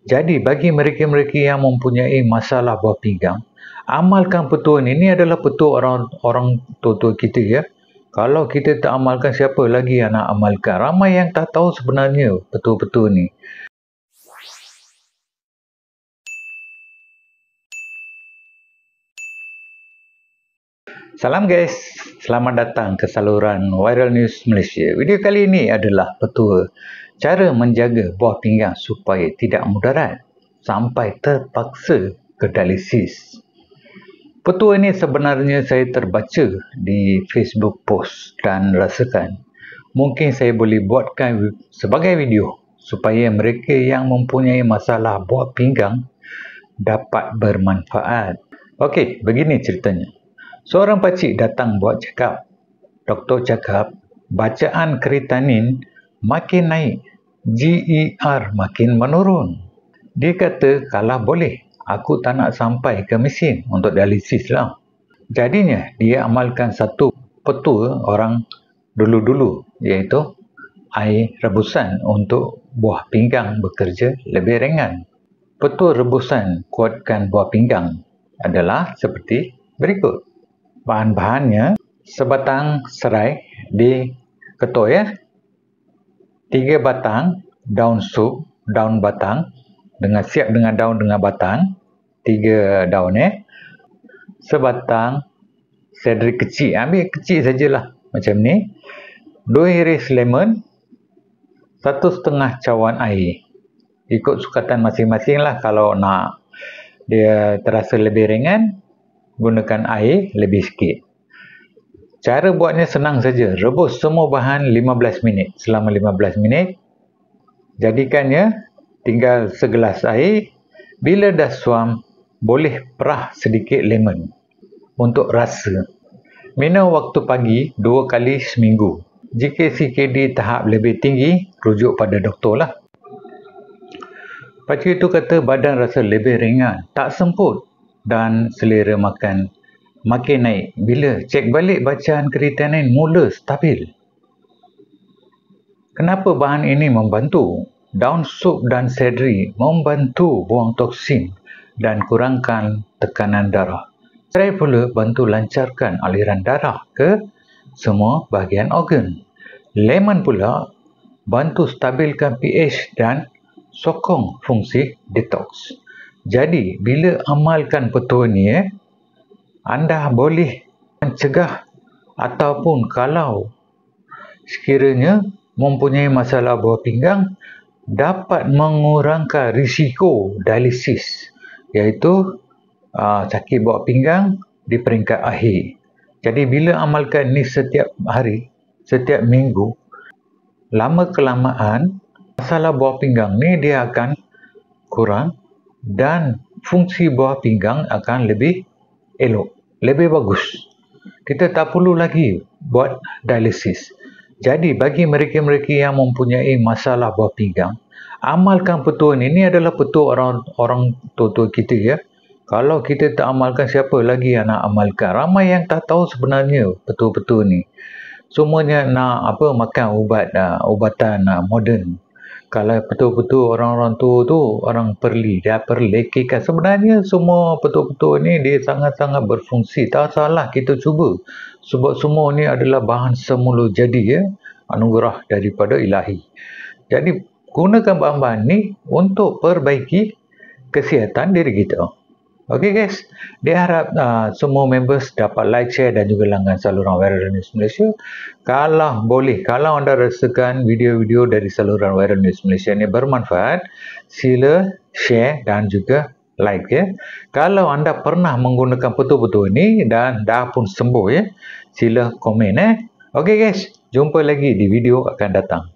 Jadi bagi mereka-mereka yang mempunyai masalah buah pinggang, amalkan petua ni. Ini adalah petua orang tua-tua kita ya. Kalau kita tak amalkan, siapa lagi yang nak amalkan? Ramai yang tak tahu sebenarnya petua-petua ni. Salam guys, selamat datang ke saluran Viral News Malaysia. Video kali ini adalah petua cara menjaga buah pinggang supaya tidak mudarat sampai terpaksa ke dialisis. Petua ini sebenarnya saya terbaca di Facebook post dan rasakan mungkin saya boleh buatkan sebagai video supaya mereka yang mempunyai masalah buah pinggang dapat bermanfaat. Okey, begini ceritanya. Seorang pakcik datang buat cakap. Doktor cakap, bacaan kreatinin makin naik, GER makin menurun. Dia kata, kalau boleh, aku tak nak sampai ke mesin untuk dialisis lah. Jadinya, dia amalkan satu petua orang dulu-dulu, iaitu air rebusan untuk buah pinggang bekerja lebih ringan. Petua rebusan kuatkan buah pinggang adalah seperti berikut. Bahan-bahannya, sebatang serai diketuk ya, 3 batang daun sup, daun batang, siap dengan daun dengan batang, 3 daun sebatang seledri kecil, ambil kecil sajalah macam ni, 2 iris lemon, 1,5 cawan air. Ikut sukatan masing-masing lah. Kalau nak dia terasa lebih ringan, gunakan air lebih sikit. Cara buatnya senang saja. Rebus semua bahan 15 minit. Selama 15 minit, jadikannya tinggal segelas air. Bila dah suam, boleh perah sedikit lemon untuk rasa. Minum waktu pagi 2 kali seminggu. Jika CKD tahap lebih tinggi, rujuk pada doktor lah. Pakcik itu kata badan rasa lebih ringan, tak semput dan selera makan makin naik. Bila cek balik bacaan kreatinin mula stabil. Kenapa bahan ini membantu? Daun sup dan seledri membantu buang toksin dan kurangkan tekanan darah. Serai pula bantu lancarkan aliran darah ke semua bahagian organ. Lemon pula bantu stabilkan pH dan sokong fungsi detox. Jadi, bila amalkan petua ni, anda boleh mencegah ataupun kalau sekiranya mempunyai masalah buah pinggang, dapat mengurangkan risiko dialisis, iaitu sakit buah pinggang di peringkat akhir. Jadi, bila amalkan ni setiap hari, setiap minggu, lama-kelamaan, masalah buah pinggang ni dia akan kurang dan fungsi buah pinggang akan lebih elok, lebih bagus. Kita tak perlu lagi buat dialisis. Jadi bagi mereka-mereka yang mempunyai masalah buah pinggang, amalkan petua ni. Ini adalah petua orang tua-tua kita ya. Kalau kita tak amalkan, siapa lagi yang nak amalkan? Ramai yang tak tahu sebenarnya petua-petua ni. Semuanya nak makan ubatan moden. Kalau betul-betul orang-orang tua tu orang dia perlekikan. Sebenarnya semua petua-petua ni dia sangat-sangat berfungsi. Tak salah kita cuba. Sebab semua ni adalah bahan semula jadi ya, anugerah daripada ilahi. Jadi gunakan bahan-bahan ni untuk perbaiki kesihatan diri kita. Okey guys, dia harap semua members dapat like, share dan juga langgan saluran Viral News Malaysia. Kalau boleh, kalau anda rasakan video-video dari saluran Viral News Malaysia ini bermanfaat, sila share dan juga like ya. Kalau anda pernah menggunakan petua-petua ini dan dah pun sembuh ya, sila komen Okey guys, jumpa lagi di video akan datang.